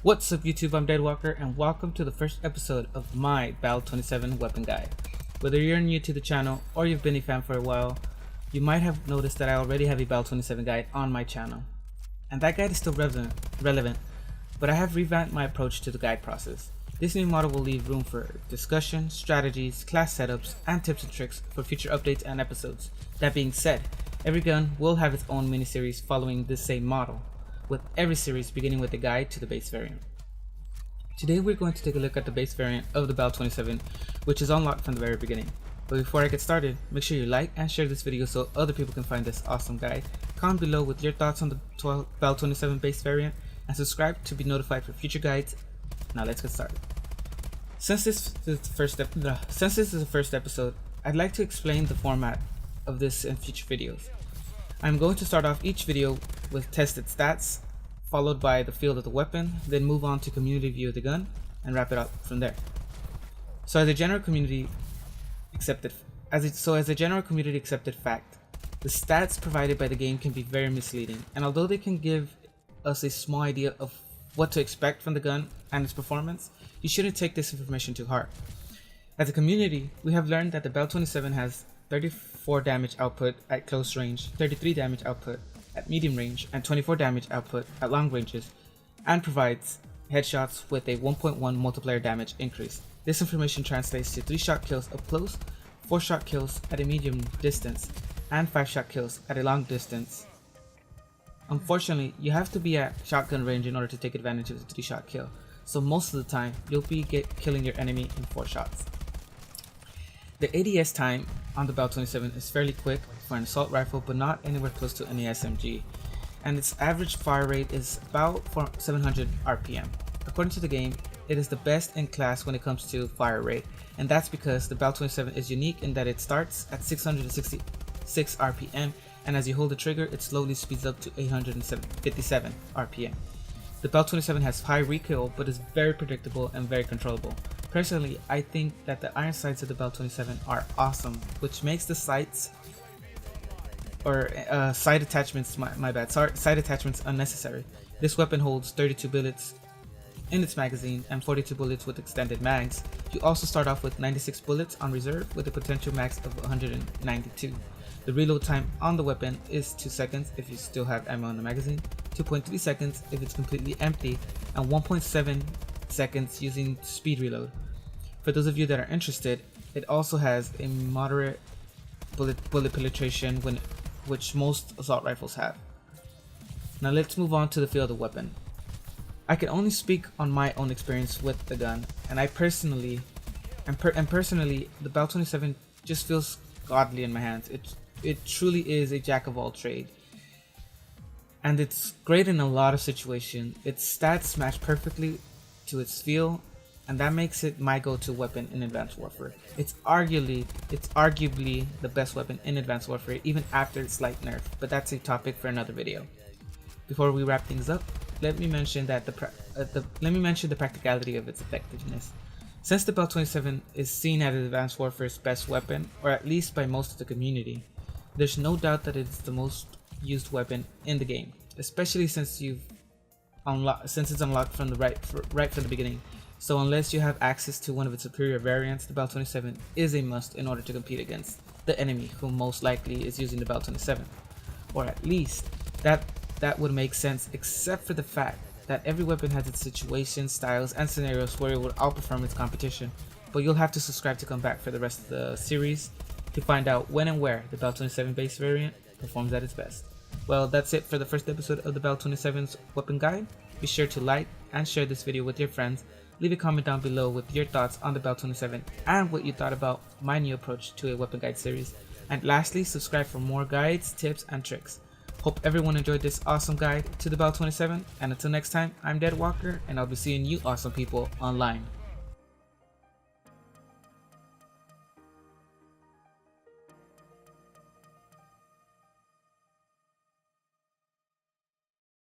What's up YouTube, I'm Deadwalker and welcome to the first episode of my Bal-27 weapon guide. Whether you're new to the channel or you've been a fan for a while, you might have noticed that I already have a Bal-27 guide on my channel. And that guide is still relevant, but I have revamped my approach to the guide process. This new model will leave room for discussion, strategies, class setups, and tips and tricks for future updates and episodes. That being said, every gun will have its own mini-series following this same model, with every series beginning with a guide to the base variant. Today we're going to take a look at the base variant of the Bal-27, which is unlocked from the very beginning. But before I get started, make sure you like and share this video so other people can find this awesome guide. Comment below with your thoughts on the Bal-27 base variant and subscribe to be notified for future guides. Now let's get started. Since this is the first episode, I'd like to explain the format of this in future videos. I'm going to start off each video with tested stats, followed by the field of the weapon, then move on to community view of the gun, and wrap it up from there. As a general community accepted fact, the stats provided by the game can be very misleading, and although they can give us a small idea of what to expect from the gun and its performance, you shouldn't take this information too hard. As a community, we have learned that the Bal-27 has 34 damage output at close range, 33 damage output at medium range, and 24 damage output at long ranges, and provides headshots with a 1.1 multiplier damage increase. This information translates to 3-shot kills up close, 4-shot kills at a medium distance, and 5-shot kills at a long distance. Unfortunately, you have to be at shotgun range in order to take advantage of the 3-shot kill, so most of the time you'll be killing your enemy in 4 shots. The ADS time on the Bal-27 is fairly quick for an assault rifle, but not anywhere close to any SMG, and its average fire rate is about 700 RPM. According to the game, it is the best in class when it comes to fire rate, and that's because the Bal-27 is unique in that it starts at 666 RPM, and as you hold the trigger, it slowly speeds up to 857 RPM. The Bal-27 has high recoil, but is very predictable and very controllable. Personally, I think that the iron sights of the Bal-27 are awesome, which makes the sights sight attachments unnecessary. This weapon holds 32 bullets in its magazine and 42 bullets with extended mags. You also start off with 96 bullets on reserve with a potential max of 192. The reload time on the weapon is 2 seconds if you still have ammo in the magazine, 2.3 seconds if it's completely empty, and 1.7 seconds using speed reload. For those of you that are interested, it also has a moderate bullet penetration which most assault rifles have. Now let's move on to the field of the weapon. I can only speak on my own experience with the gun, and personally, the Bal-27 just feels godly in my hands. It truly is a jack of all trades, and it's great in a lot of situations. Its stats match perfectly to its feel, and that makes it my go-to weapon in Advanced Warfare. It's arguably the best weapon in Advanced Warfare, even after its slight nerf, but that's a topic for another video. Before we wrap things up, let me mention the practicality of its effectiveness. Since the Bal-27 is seen as Advanced Warfare's best weapon, or at least by most of the community, there's no doubt that it's the most used weapon in the game, especially since it's unlocked from right from the beginning. So unless you have access to one of its superior variants, the Bal-27 is a must in order to compete against the enemy, who most likely is using the Bal-27, or at least that would make sense, except for the fact that every weapon has its situations, styles, and scenarios where it will outperform its competition. But you'll have to subscribe to come back for the rest of the series to find out when and where the Bal-27 base variant performs at its best. Well, that's it for the first episode of the Bal-27's weapon guide. Be sure to like and share this video with your friends. Leave a comment down below with your thoughts on the Bal-27 and what you thought about my new approach to a weapon guide series. And lastly, subscribe for more guides, tips, and tricks. Hope everyone enjoyed this awesome guide to the Bal-27, and until next time, I'm Deadwalker, and I'll be seeing you awesome people online.